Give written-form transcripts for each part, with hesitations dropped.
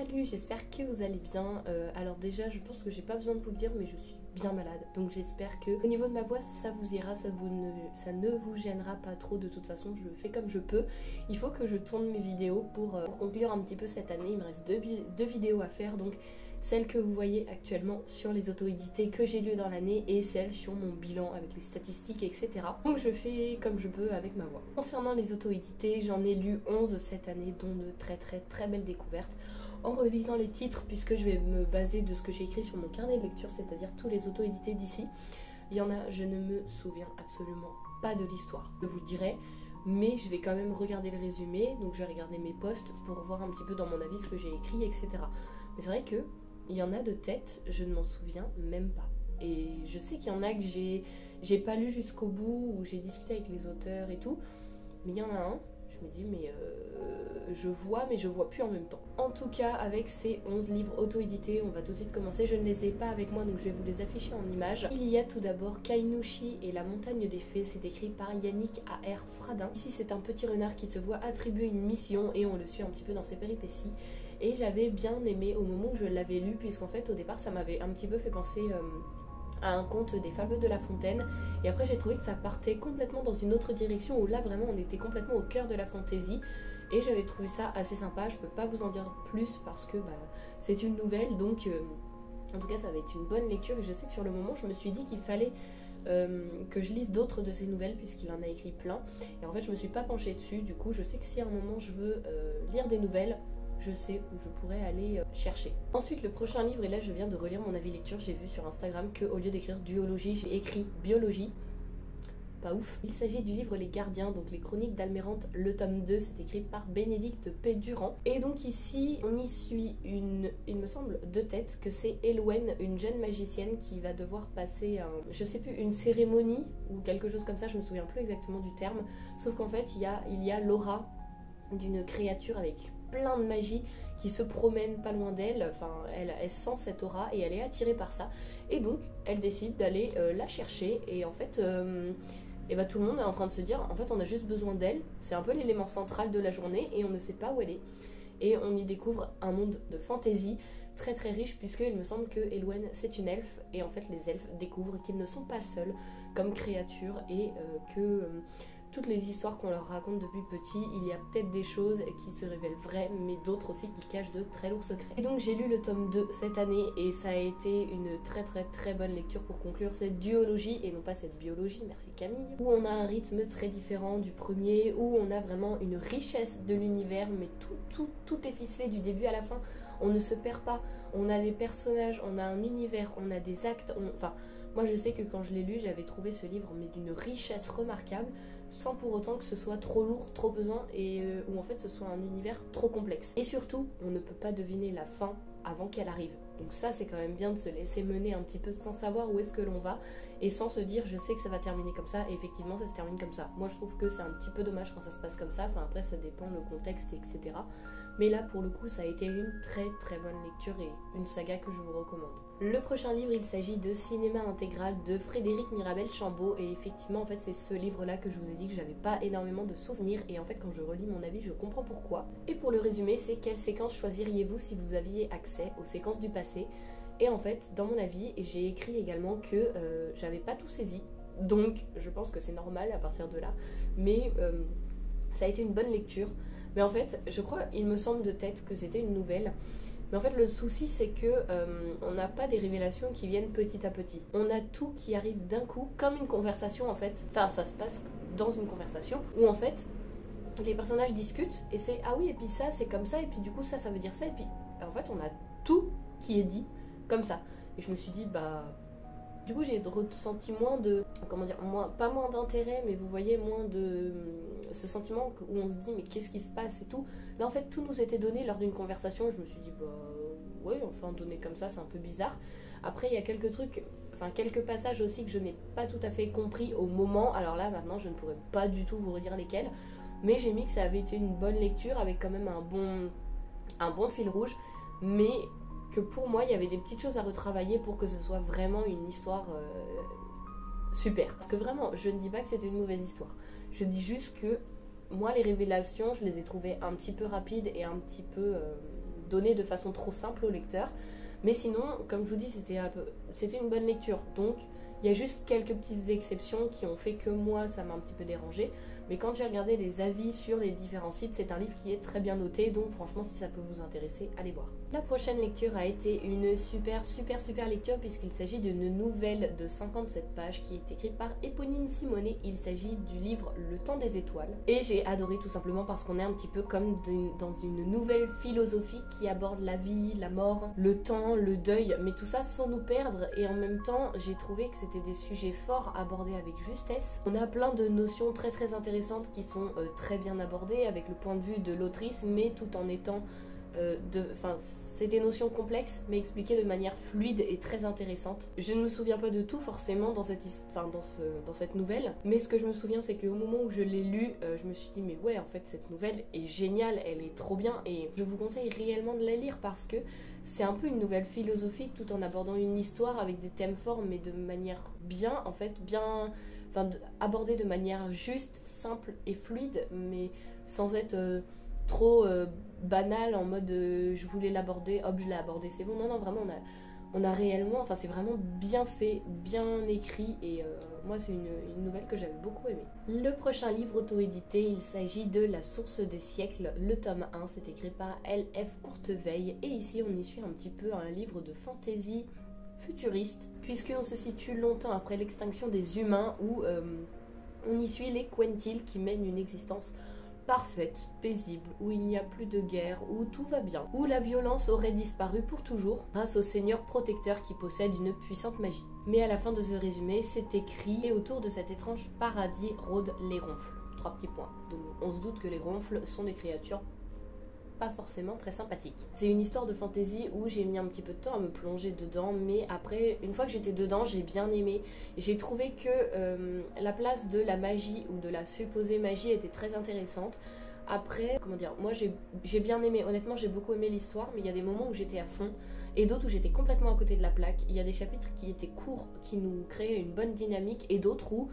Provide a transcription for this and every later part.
Salut, j'espère que vous allez bien. Alors déjà, je pense que j'ai pas besoin de vous le dire, mais je suis bien malade. Donc j'espère que au niveau de ma voix, ça vous ira, ça ne vous gênera pas trop. De toute façon, je le fais comme je peux. Il faut que je tourne mes vidéos pour conclure un petit peu cette année. Il me reste deux vidéos à faire, donc celle que vous voyez actuellement sur les auto-édités que j'ai lues dans l'année et celle sur mon bilan avec les statistiques, etc. Donc je fais comme je peux avec ma voix. Concernant les auto-édités, j'en ai lu 11 cette année, dont de très belles découvertes. En relisant les titres, puisque je vais me baser de ce que j'ai écrit sur mon carnet de lecture, c'est-à-dire tous les auto-édités d'ici, il y en a, je ne me souviens absolument pas de l'histoire, je vous le dirai, mais je vais quand même regarder le résumé, donc je vais regarder mes posts pour voir un petit peu dans mon avis ce que j'ai écrit, etc. Mais c'est vrai que il y en a de tête, je ne m'en souviens même pas. Et je sais qu'il y en a que j'ai pas lu jusqu'au bout, ou j'ai discuté avec les auteurs et tout, mais il y en a un, je me dis mais je vois mais je vois plus en même temps. En tout cas, avec ces 11 livres auto-édités, on va tout de suite commencer. Je ne les ai pas avec moi, donc je vais vous les afficher en images. Il y a tout d'abord Kainushi et la montagne des fées. C'est écrit par Yannick A.R. Fradin. Ici, c'est un petit renard qui se voit attribuer une mission et on le suit un petit peu dans ses péripéties. Et j'avais bien aimé au moment où je l'avais lu, puisqu'en fait au départ ça m'avait un petit peu fait penser à un conte des Fables de La Fontaine, et après j'ai trouvé que ça partait complètement dans une autre direction où là vraiment on était complètement au cœur de la fantaisie et j'avais trouvé ça assez sympa. Je peux pas vous en dire plus parce que c'est une nouvelle, donc en tout cas ça va être une bonne lecture. Et je sais que sur le moment je me suis dit qu'il fallait que je lise d'autres de ses nouvelles puisqu'il en a écrit plein, et en fait je me suis pas penchée dessus. Du coup je sais que si à un moment je veux lire des nouvelles, je sais où je pourrais aller chercher. Ensuite, le prochain livre, et là je viens de relire mon avis lecture, j'ai vu sur Instagram qu'au lieu d'écrire duologie, j'ai écrit biologie. Pas ouf. Il s'agit du livre Les Gardiens, donc les chroniques d'Almérante, le tome 2, c'est écrit par Bénédicte P. Durand. Et donc ici, on y suit il me semble, deux têtes, que c'est Elowen, une jeune magicienne qui va devoir passer je sais plus, une cérémonie ou quelque chose comme ça, je me souviens plus exactement du terme, sauf qu'en fait il y a l'aura d'une créature avec plein de magie qui se promène pas loin d'elle. Enfin elle sent cette aura et elle est attirée par ça, et donc elle décide d'aller la chercher. Et en fait tout le monde est en train de se dire en fait on a juste besoin d'elle, c'est un peu l'élément central de la journée et on ne sait pas où elle est, et on y découvre un monde de fantaisie très riche, puisque il me semble que Elowen c'est une elfe, et en fait les elfes découvrent qu'ils ne sont pas seuls comme créatures, et que toutes les histoires qu'on leur raconte depuis petit, il y a peut-être des choses qui se révèlent vraies, mais d'autres aussi qui cachent de très lourds secrets. Et donc j'ai lu le tome 2 cette année, et ça a été une très bonne lecture pour conclure cette duologie, et non pas cette biologie, merci Camille, où on a un rythme très différent du premier, où on a vraiment une richesse de l'univers, mais tout est ficelé du début à la fin, on ne se perd pas, on a des personnages, on a un univers, on a des actes, enfin moi je sais que quand je l'ai lu, j'avais trouvé ce livre mais d'une richesse remarquable, sans pour autant que ce soit trop lourd, trop pesant, et où en fait ce soit un univers trop complexe. Et surtout, on ne peut pas deviner la fin avant qu'elle arrive. Donc ça c'est quand même bien de se laisser mener un petit peu sans savoir où est-ce que l'on va, et sans se dire je sais que ça va terminer comme ça, et effectivement ça se termine comme ça. Moi je trouve que c'est un petit peu dommage quand ça se passe comme ça, enfin après ça dépend le contexte, etc. Mais là pour le coup ça a été une très bonne lecture et une saga que je vous recommande. Le prochain livre, il s'agit de Cinéma intégral de Frédéric Mirabel Chambaud, et effectivement en fait c'est ce livre là que je vous ai dit que j'avais pas énormément de souvenirs, et en fait quand je relis mon avis je comprends pourquoi. Et pour le résumé, c'est quelle séquence choisiriez-vous si vous aviez accès aux séquences du passé. Et en fait dans mon avis j'ai écrit également que j'avais pas tout saisi, donc je pense que c'est normal à partir de là, mais ça a été une bonne lecture. Mais en fait je crois, il me semble de tête que c'était une nouvelle. Mais en fait le souci c'est que on n'a pas des révélations qui viennent petit à petit. On a tout qui arrive d'un coup, comme une conversation en fait. Enfin ça se passe dans une conversation où en fait les personnages discutent, et c'est ah oui et puis ça c'est comme ça, et puis du coup ça veut dire ça, et puis en fait on a tout qui est dit comme ça. Et je me suis dit du coup j'ai ressenti moins de, comment dire, pas moins d'intérêt, mais vous voyez, moins de ce sentiment où on se dit mais qu'est-ce qui se passe et tout. Là en fait tout nous était donné lors d'une conversation, et je me suis dit ouais enfin donné comme ça c'est un peu bizarre. Après il y a quelques trucs, enfin quelques passages aussi que je n'ai pas tout à fait compris au moment, alors là maintenant je ne pourrais pas du tout vous redire lesquels, mais j'ai mis que ça avait été une bonne lecture avec quand même un bon fil rouge, mais que pour moi il y avait des petites choses à retravailler pour que ce soit vraiment une histoire super. Parce que vraiment je ne dis pas que c'était une mauvaise histoire, je dis juste que moi les révélations je les ai trouvées un petit peu rapides et un petit peu donné de façon trop simple au lecteur. Mais sinon, comme je vous dis, c'était une bonne lecture. Donc, il y a juste quelques petites exceptions qui ont fait que moi, ça m'a un petit peu dérangé. Mais quand j'ai regardé les avis sur les différents sites, c'est un livre qui est très bien noté. Donc franchement, si ça peut vous intéresser, allez voir. La prochaine lecture a été une super lecture puisqu'il s'agit d'une nouvelle de 57 pages qui est écrite par Éponine Simonet. Il s'agit du livre Le Temps des étoiles. Et j'ai adoré tout simplement parce qu'on est un petit peu comme dans une nouvelle philosophie qui aborde la vie, la mort, le temps, le deuil, mais tout ça sans nous perdre. Et en même temps, j'ai trouvé que c'était des sujets forts abordés avec justesse. On a plein de notions très intéressantes qui sont très bien abordées avec le point de vue de l'autrice, mais tout en étant c'est des notions complexes mais expliquées de manière fluide et très intéressante. Je ne me souviens pas de tout forcément dans cette nouvelle, mais ce que je me souviens c'est qu'au moment où je l'ai lu, je me suis dit mais ouais, en fait cette nouvelle est géniale, elle est trop bien et je vous conseille réellement de la lire parce que c'est un peu une nouvelle philosophique tout en abordant une histoire avec des thèmes forts mais de manière abordée de manière juste, simple et fluide, mais sans être trop banal en mode je voulais l'aborder, hop je l'ai abordé, c'est bon. Non, vraiment on a réellement, c'est vraiment bien fait, bien écrit et moi c'est une nouvelle que j'avais beaucoup aimée. Le prochain livre auto-édité, il s'agit de La Source des siècles, le tome 1, c'est écrit par L.F. Courteveille et ici on y suit un petit peu un livre de fantasy futuriste puisqu'on se situe longtemps après l'extinction des humains où on y suit les Quentil qui mènent une existence parfaite, paisible, où il n'y a plus de guerre, où tout va bien, où la violence aurait disparu pour toujours grâce au seigneur protecteur qui possède une puissante magie. Mais à la fin de ce résumé, c'est écrit et autour de cet étrange paradis rôdent les ronfles. 3 petits points. Donc on se doute que les ronfles sont des créatures pas forcément très sympathique. C'est une histoire de fantasy où j'ai mis un petit peu de temps à me plonger dedans, mais après, une fois que j'étais dedans, j'ai bien aimé. Et j'ai trouvé que la place de la magie ou de la supposée magie était très intéressante. Après, comment dire, moi j'ai bien aimé, honnêtement j'ai beaucoup aimé l'histoire, mais il y a des moments où j'étais à fond et d'autres où j'étais complètement à côté de la plaque. Il y a des chapitres qui étaient courts, qui nous créaient une bonne dynamique, et d'autres où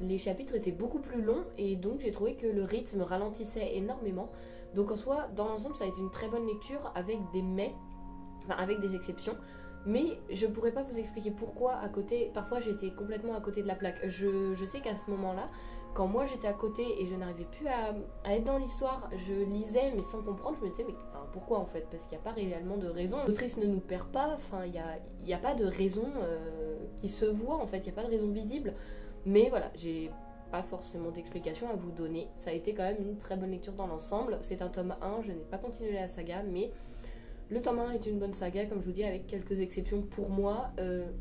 les chapitres étaient beaucoup plus longs, et donc j'ai trouvé que le rythme ralentissait énormément. Donc en soi, dans l'ensemble, ça a été une très bonne lecture avec avec des exceptions. Mais je pourrais pas vous expliquer pourquoi à côté, parfois j'étais complètement à côté de la plaque. Je sais qu'à ce moment-là, quand moi j'étais à côté et je n'arrivais plus à être dans l'histoire, je lisais mais sans comprendre, je me disais mais pourquoi en fait? Parce qu'il n'y a pas réellement de raison. L'autrice ne nous perd pas, il n'y a pas de raison qui se voit en fait, il n'y a pas de raison visible. Mais voilà, j'ai pas forcément d'explication à vous donner. Ça a été quand même une très bonne lecture dans l'ensemble. C'est un tome 1, je n'ai pas continué la saga, mais le tome 1 est une bonne saga, comme je vous dis, avec quelques exceptions pour moi,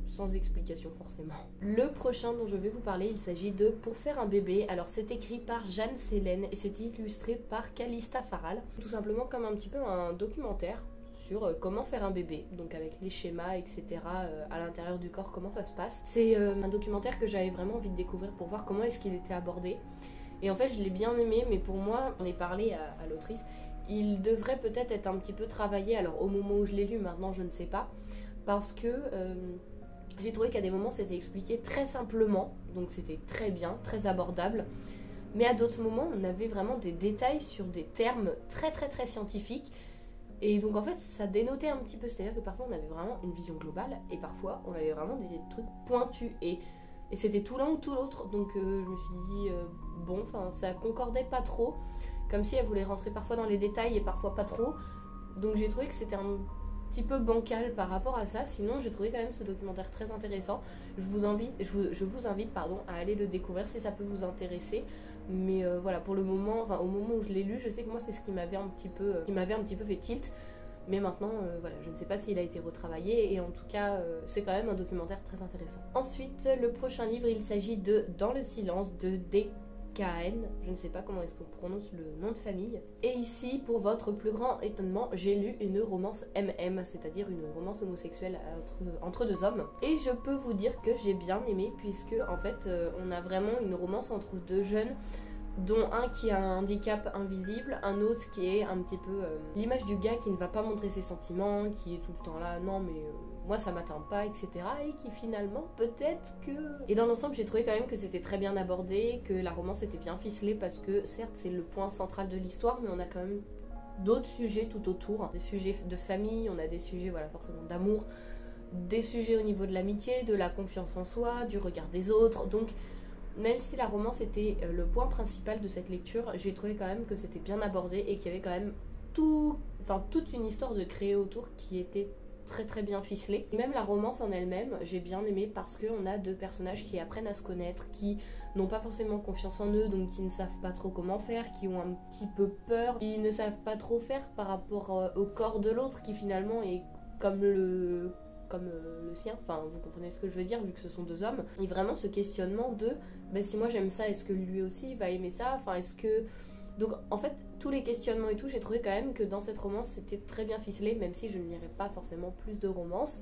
sans explication forcément. Le prochain dont je vais vous parler, il s'agit de Pour faire un bébé. Alors c'est écrit par Jeanne Sélène et c'est illustré par Calista Faral. Tout simplement comme un petit peu un documentaire sur comment faire un bébé, donc avec les schémas, etc. À l'intérieur du corps, comment ça se passe. C'est un documentaire que j'avais vraiment envie de découvrir pour voir comment est-ce qu'il était abordé. Et en fait, je l'ai bien aimé, mais pour moi, j'en ai parlé à l'autrice, il devrait peut-être être un petit peu travaillé. Alors au moment où je l'ai lu, maintenant je ne sais pas, parce que j'ai trouvé qu'à des moments c'était expliqué très simplement, donc c'était très bien, très abordable. Mais à d'autres moments, on avait vraiment des détails sur des termes très scientifiques. Et donc en fait ça dénotait un petit peu, c'est-à-dire que parfois on avait vraiment une vision globale et parfois on avait vraiment des trucs pointus et c'était tout l'un ou tout l'autre. Donc je me suis dit ça concordait pas trop, comme si elle voulait rentrer parfois dans les détails et parfois pas trop. Donc j'ai trouvé que c'était un petit peu bancal par rapport à ça. Sinon j'ai trouvé quand même ce documentaire très intéressant. Je vous invite à aller le découvrir si ça peut vous intéresser. Mais voilà, pour le moment, au moment où je l'ai lu, je sais que moi c'est ce qui m'avait un petit peu fait tilt. Mais maintenant, voilà, je ne sais pas s'il a été retravaillé et en tout cas, c'est quand même un documentaire très intéressant. Ensuite, le prochain livre, il s'agit de Dans le silence de DKN. Je ne sais pas comment est-ce qu'on prononce le nom de famille. Et ici, pour votre plus grand étonnement, j'ai lu une romance MM, c'est-à-dire une romance homosexuelle entre deux hommes. Et je peux vous dire que j'ai bien aimé puisque en fait, on a vraiment une romance entre deux jeunes, dont un qui a un handicap invisible, un autre qui est un petit peu l'image du gars qui ne va pas montrer ses sentiments, qui est tout le temps là, non mais moi ça m'atteint pas, etc. Et qui finalement peut-être que... Et dans l'ensemble j'ai trouvé quand même que c'était très bien abordé, que la romance était bien ficelée parce que certes c'est le point central de l'histoire, mais on a quand même d'autres sujets tout autour, des sujets de famille, on a des sujets voilà forcément d'amour, des sujets au niveau de l'amitié, de la confiance en soi, du regard des autres. Donc même si la romance était le point principal de cette lecture, j'ai trouvé quand même que c'était bien abordé et qu'il y avait quand même toute une histoire de créer autour qui était très très bien ficelée. Et même la romance en elle-même, j'ai bien aimé parce qu'on a deux personnages qui apprennent à se connaître, qui n'ont pas forcément confiance en eux, donc qui ne savent pas trop comment faire, qui ont un petit peu peur, qui ne savent pas trop faire par rapport au corps de l'autre qui finalement est comme le sien, enfin vous comprenez ce que je veux dire vu que ce sont deux hommes. Et vraiment ce questionnement de si moi j'aime ça, est-ce que lui aussi va aimer ça, enfin est-ce que... Donc en fait tous les questionnements et tout, j'ai trouvé quand même que dans cette romance c'était très bien ficelé, même si je ne lirai pas forcément plus de romances.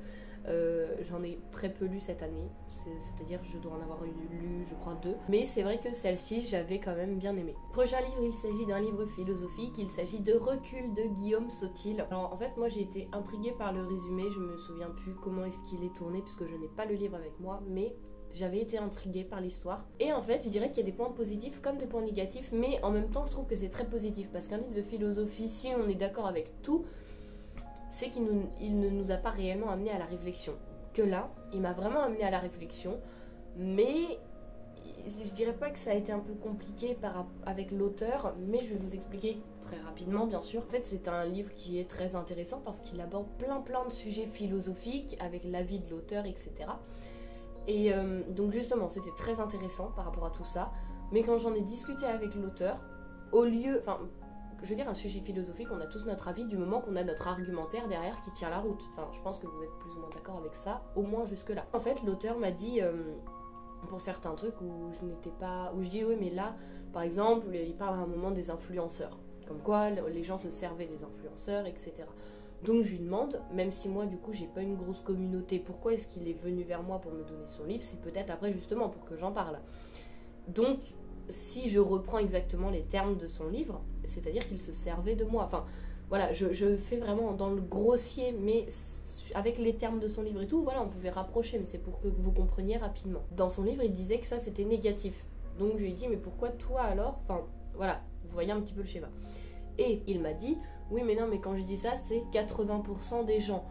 J'en ai très peu lu cette année, c'est-à-dire je dois en avoir lu je crois 2, mais c'est vrai que celle-ci j'avais quand même bien aimé. Prochain livre, il s'agit d'un livre philosophique, il s'agit de Recul de Guillaume Sotil. Alors en fait moi j'ai été intriguée par le résumé, je me souviens plus comment est-ce qu'il est tourné puisque je n'ai pas le livre avec moi, mais j'avais été intriguée par l'histoire. Et en fait, je dirais qu'il y a des points positifs comme des points négatifs, mais en même temps, je trouve que c'est très positif parce qu'un livre de philosophie, si on est d'accord avec tout, c'est qu'il ne nous a pas réellement amené à la réflexion. Que là, il m'a vraiment amené à la réflexion, mais je dirais pas que ça a été un peu compliqué avec l'auteur, mais je vais vous expliquer très rapidement, bien sûr. En fait, c'est un livre qui est très intéressant parce qu'il aborde plein de sujets philosophiques avec l'avis de l'auteur, etc. Et donc justement, c'était très intéressant par rapport à tout ça. Mais quand j'en ai discuté avec l'auteur, au lieu... Enfin, je veux dire, un sujet philosophique, on a tous notre avis du moment qu'on a notre argumentaire derrière qui tient la route. Enfin, je pense que vous êtes plus ou moins d'accord avec ça, au moins jusque-là. En fait, l'auteur m'a dit, pour certains trucs où je n'étais pas... Où je dis, oui, mais là, par exemple, il parle à un moment des influenceurs. Comme quoi, les gens se servaient des influenceurs, etc. Donc je lui demande, même si moi du coup j'ai pas une grosse communauté, pourquoi est-ce qu'il est venu vers moi pour me donner son livre? C'est peut-être après justement pour que j'en parle. Donc si je reprends exactement les termes de son livre, c'est-à-dire qu'il se servait de moi. Enfin voilà, je fais vraiment dans le grossier, mais avec les termes de son livre et tout, voilà, on pouvait rapprocher, mais c'est pour que vous compreniez rapidement. Dans son livre, il disait que ça c'était négatif. Donc je lui ai dit, mais pourquoi toi alors? Enfin voilà, vous voyez un petit peu le schéma. Et il m'a dit, oui mais non, mais quand je dis ça, c'est 80% des gens.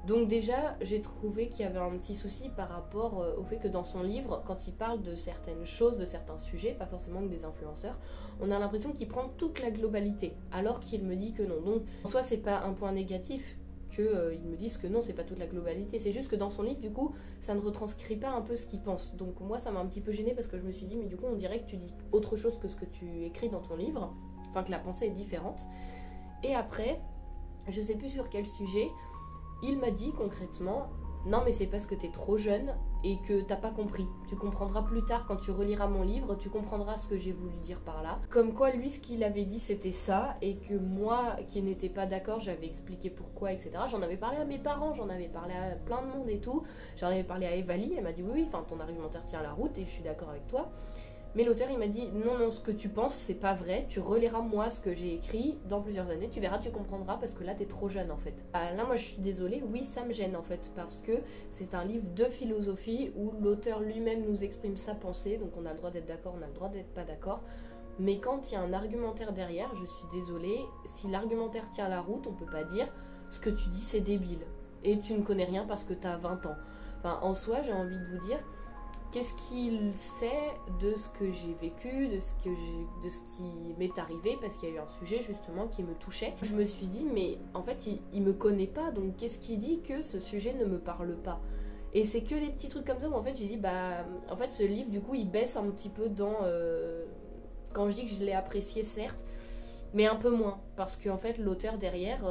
Donc déjà, j'ai trouvé qu'il y avait un petit souci par rapport au fait que dans son livre, quand il parle de certaines choses, de certains sujets, pas forcément que des influenceurs, on a l'impression qu'il prend toute la globalité, alors qu'il me dit que non. Donc, soit c'est pas un point négatif qu'ils me disent que non, c'est pas toute la globalité, c'est juste que dans son livre, du coup, ça ne retranscrit pas un peu ce qu'il pense. Donc moi, ça m'a un petit peu gênée parce que je me suis dit, mais du coup, on dirait que tu dis autre chose que ce que tu écris dans ton livre, enfin que la pensée est différente. Et après, je sais plus sur quel sujet, il m'a dit concrètement, non mais c'est parce que t'es trop jeune et que t'as pas compris. Tu comprendras plus tard quand tu reliras mon livre, tu comprendras ce que j'ai voulu dire par là. Comme quoi lui, ce qu'il avait dit c'était ça, et que moi qui n'étais pas d'accord, j'avais expliqué pourquoi, etc. J'en avais parlé à mes parents, j'en avais parlé à plein de monde et tout. J'en avais parlé à Evalie, elle m'a dit oui, enfin ton argumentaire tient la route et je suis d'accord avec toi. Mais l'auteur il m'a dit non, ce que tu penses c'est pas vrai, tu reliras moi ce que j'ai écrit dans plusieurs années, tu verras, tu comprendras parce que là t'es trop jeune en fait. Là moi je suis désolée, oui ça me gêne en fait parce que c'est un livre de philosophie où l'auteur lui-même nous exprime sa pensée, donc on a le droit d'être d'accord, on a le droit d'être pas d'accord. Mais quand il y a un argumentaire derrière, je suis désolée, si l'argumentaire tient la route, on peut pas dire ce que tu dis c'est débile et tu ne connais rien parce que t'as 20 ans. Enfin en soi j'ai envie de vous dire, qu'est-ce qu'il sait de ce que j'ai vécu, de ce qui m'est arrivé, parce qu'il y a eu un sujet justement qui me touchait. Je me suis dit, mais en fait, il me connaît pas, donc qu'est-ce qui dit que ce sujet ne me parle pas? Et c'est que des petits trucs comme ça où en fait j'ai dit, bah, en fait, ce livre, du coup, il baisse un petit peu dans... Quand je dis que je l'ai apprécié, certes, mais un peu moins, parce qu'en fait, l'auteur derrière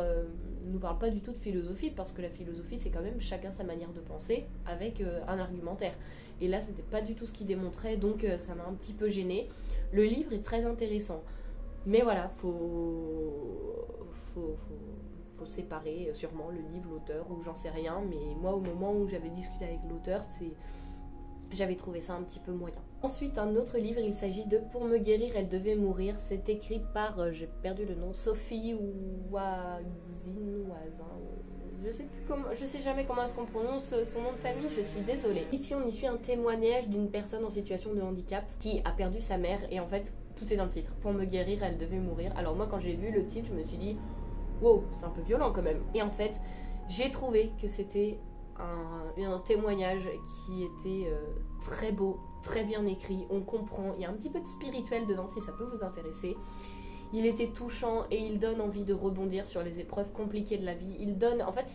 nous parle pas du tout de philosophie, parce que la philosophie, c'est quand même chacun sa manière de penser, avec un argumentaire. Et là, c'était pas du tout ce qu'il démontrait, donc ça m'a un petit peu gênée. Le livre est très intéressant, mais voilà, faut séparer sûrement le livre, l'auteur, ou j'en sais rien, mais moi, au moment où j'avais discuté avec l'auteur, j'avais trouvé ça un petit peu moyen. Ensuite, un autre livre, il s'agit de Pour me guérir, elle devait mourir. C'est écrit par, j'ai perdu le nom, Sophie Ouazin, je sais jamais comment est-ce qu'on prononce son nom de famille, je suis désolée. Ici, on y suit un témoignage d'une personne en situation de handicap qui a perdu sa mère et en fait, tout est dans le titre. Pour me guérir, elle devait mourir. Alors moi quand j'ai vu le titre, je me suis dit wow, c'est un peu violent quand même. Et en fait, j'ai trouvé que c'était un témoignage qui était très beau, très bien écrit. On comprend, il y a un petit peu de spirituel dedans si ça peut vous intéresser. Il était touchant et il donne envie de rebondir sur les épreuves compliquées de la vie. Il donne, en fait,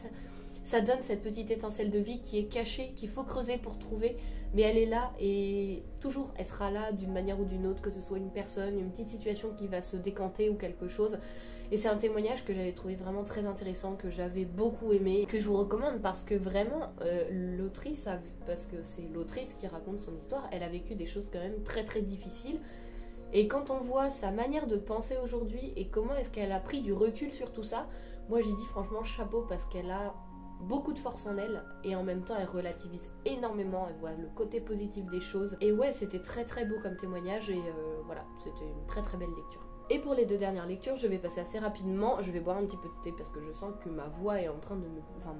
ça donne cette petite étincelle de vie qui est cachée, qu'il faut creuser pour trouver, mais elle est là et toujours elle sera là d'une manière ou d'une autre, que ce soit une personne, une petite situation qui va se décanter ou quelque chose. Et c'est un témoignage que j'avais trouvé vraiment très intéressant, que j'avais beaucoup aimé, que je vous recommande parce que vraiment l'autrice, parce que c'est l'autrice qui raconte son histoire, elle a vécu des choses quand même très très difficiles. Et quand on voit sa manière de penser aujourd'hui et comment est-ce qu'elle a pris du recul sur tout ça, moi j'ai dit franchement chapeau parce qu'elle a beaucoup de force en elle et en même temps elle relativise énormément, elle voit le côté positif des choses. Et ouais, c'était très très beau comme témoignage et voilà, c'était une très très belle lecture. Et pour les deux dernières lectures, je vais passer assez rapidement. Je vais boire un petit peu de thé parce que je sens que ma voix est en train de me... Enfin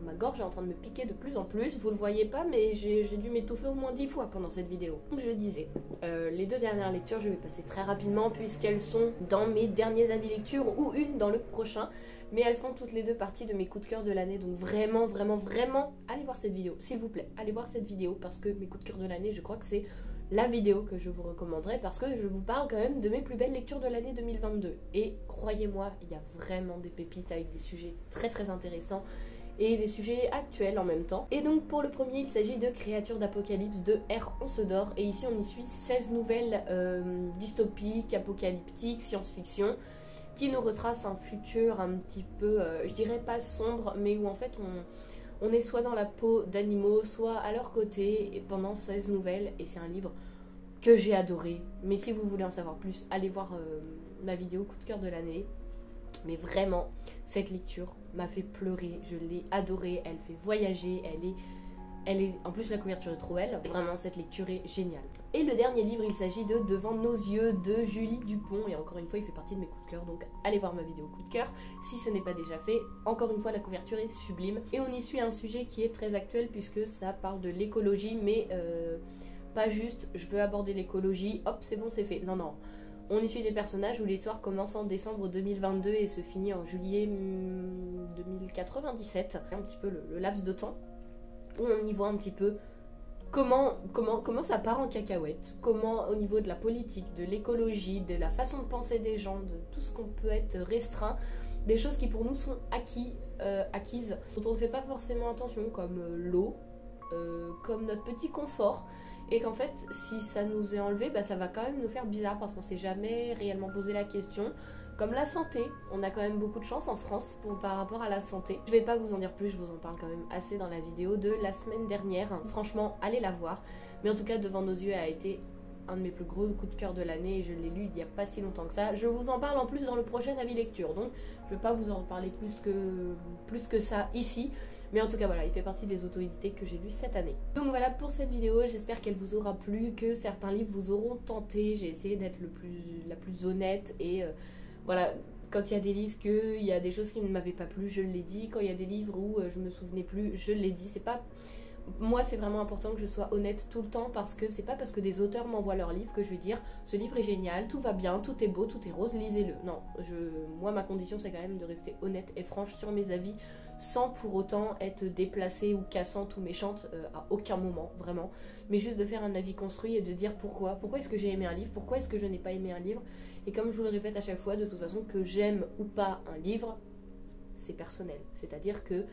ma gorge est en train de me piquer de plus en plus. Vous le voyez pas, mais j'ai dû m'étouffer au moins 10 fois pendant cette vidéo. Donc je disais, les deux dernières lectures, je vais passer très rapidement puisqu'elles sont dans mes derniers avis lecture ou une dans le prochain. Mais elles font toutes les deux partie de mes coups de cœur de l'année. Donc vraiment, vraiment, vraiment, allez voir cette vidéo. S'il vous plaît, allez voir cette vidéo parce que mes coups de cœur de l'année, je crois que c'est la vidéo que je vous recommanderais parce que je vous parle quand même de mes plus belles lectures de l'année 2022. Et croyez-moi, il y a vraiment des pépites avec des sujets très très intéressants et des sujets actuels en même temps. Et donc pour le premier, il s'agit de Créatures d'Apocalypse de R. Onsedor. Et ici on y suit 16 nouvelles dystopiques, apocalyptiques, science-fiction qui nous retracent un futur un petit peu, je dirais pas sombre, mais où en fait on est soit dans la peau d'animaux, soit à leur côté pendant 16 nouvelles. Et c'est un livre que j'ai adoré. Mais si vous voulez en savoir plus, allez voir ma vidéo coup de cœur de l'année. Mais vraiment, cette lecture m'a fait pleurer. Je l'ai adorée. Elle fait voyager. En plus, la couverture est trop belle. Vraiment, cette lecture est géniale. Et le dernier livre, il s'agit de Devant nos yeux de Julie Dupont. Et encore une fois, il fait partie de mes coups de cœur. Donc, allez voir ma vidéo coup de cœur si ce n'est pas déjà fait. Encore une fois, la couverture est sublime. Et on y suit un sujet qui est très actuel puisque ça parle de l'écologie. Mais pas juste, je veux aborder l'écologie. Hop, c'est bon, c'est fait. Non, non. On y suit des personnages où l'histoire commence en décembre 2022 et se finit en juillet 2097. Un petit peu le laps de temps. Où on y voit un petit peu comment ça part en cacahuète, comment au niveau de la politique, de l'écologie, de la façon de penser des gens, de tout ce qu'on peut être restreint, des choses qui pour nous sont acquises, dont on ne fait pas forcément attention, comme l'eau, comme notre petit confort, et qu'en fait si ça nous est enlevé, bah, ça va quand même nous faire bizarre parce qu'on s'est jamais réellement posé la question. Comme la santé, on a quand même beaucoup de chance en France par rapport à la santé. Je vais pas vous en dire plus, je vous en parle quand même assez dans la vidéo de la semaine dernière. Franchement, allez la voir. Mais en tout cas, Devant nos yeux a été un de mes plus gros coups de cœur de l'année et je l'ai lu il n'y a pas si longtemps que ça. Je vous en parle en plus dans le prochain avis lecture, donc je vais pas vous en parler plus que ça ici. Mais en tout cas voilà, il fait partie des auto-édités que j'ai lues cette année. Donc voilà pour cette vidéo, j'espère qu'elle vous aura plu, que certains livres vous auront tenté. J'ai essayé d'être la plus honnête et... voilà, quand il y a des livres qu'il y a des choses qui ne m'avaient pas plu, je l'ai dit. Quand il y a des livres où je me souvenais plus, je l'ai dit. C'est pas... Moi, c'est vraiment important que je sois honnête tout le temps parce que c'est pas parce que des auteurs m'envoient leur livre que je vais dire ce livre est génial, tout va bien, tout est beau, tout est rose, lisez-le. Non, moi, ma condition, c'est quand même de rester honnête et franche sur mes avis sans pour autant être déplacée ou cassante ou méchante à aucun moment, vraiment. Mais juste de faire un avis construit et de dire pourquoi. Pourquoi est-ce que j'ai aimé un livre, pourquoi est-ce que je n'ai pas aimé un livre. Et comme je vous le répète à chaque fois, de toute façon, que j'aime ou pas un livre, c'est personnel. C'est-à-dire que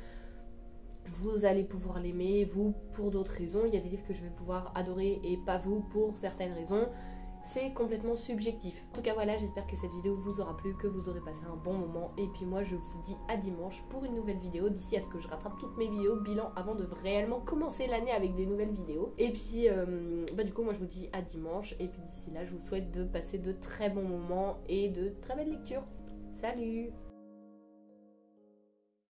vous allez pouvoir l'aimer, vous, pour d'autres raisons. Il y a des livres que je vais pouvoir adorer et pas vous pour certaines raisons. C'est complètement subjectif. En tout cas, voilà, j'espère que cette vidéo vous aura plu, que vous aurez passé un bon moment. Et puis moi, je vous dis à dimanche pour une nouvelle vidéo. D'ici à ce que je rattrape toutes mes vidéos bilan avant de réellement commencer l'année avec des nouvelles vidéos. Et puis, du coup, moi, je vous dis à dimanche. Et puis d'ici là, je vous souhaite de passer de très bons moments et de très belles lectures. Salut!